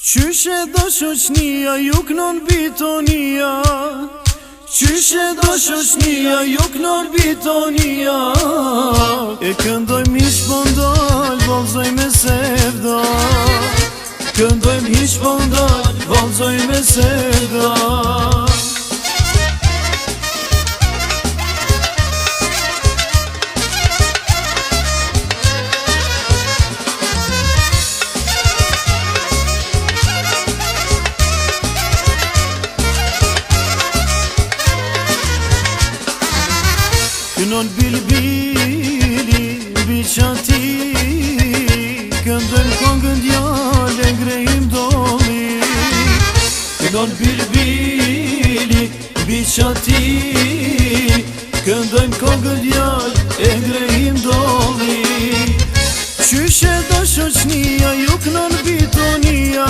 Qyshe do shoqnia ju knon bitonia, qyshe do shoqnia ju knon bitonia. E këndojmë hiq po ndal, vallzoj me sevda. Këndojmë hiq po ndal, vallzoj me sevda. Kënon bilbili, biqati, këndojmë kongën djale, ngrejim doli. Kënon bilbili, biqati, këndojmë kongën djale, ngrejim doli. Qyshe do shoqnia ju kënon bitonia,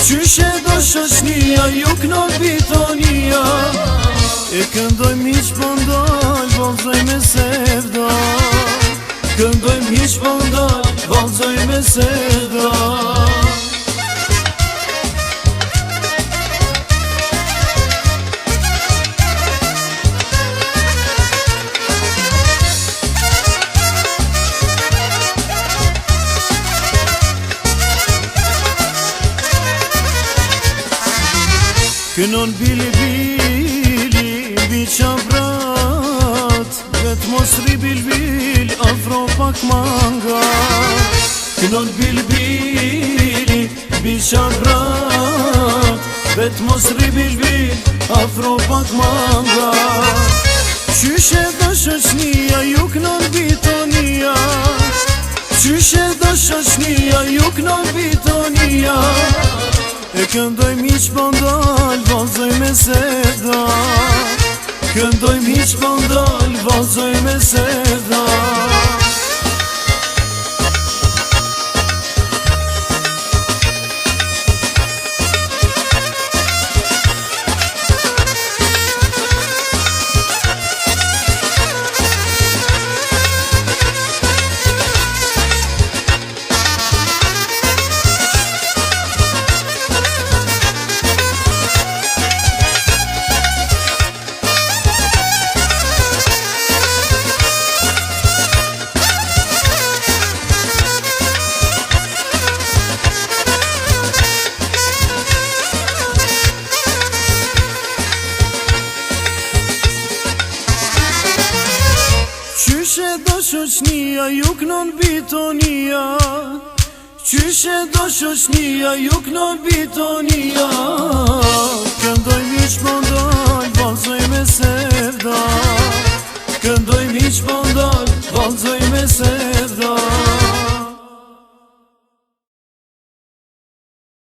qyshe do shoqnia ju kënon bitonia. E këndojmë hiq po ndal, vallzoj me sevda. Këndojmë hiq po ndal, vallzoj me sevda. Kënon bilbili, biqa vrat, vet mos ri bilbil, afro pak manga. Kënon bilbili, biqa vrat, vet mos ri bilbil, afro pak manga. Qyshe do shoqnia ju kënon bitonia, qyshe do shoqnia ju kënon bitonia. E këndojmë hiq po ndal, vallzoj me sevda. Këndojmë hiq po ndal, vallzoj me sevda. Qyshe do shoqnia ju kënon bitonia, qyshe do shoqnia ju kënon bitonia. Këndojmë hiq po ndal, vallzoj me sevda. Këndojmë hiq po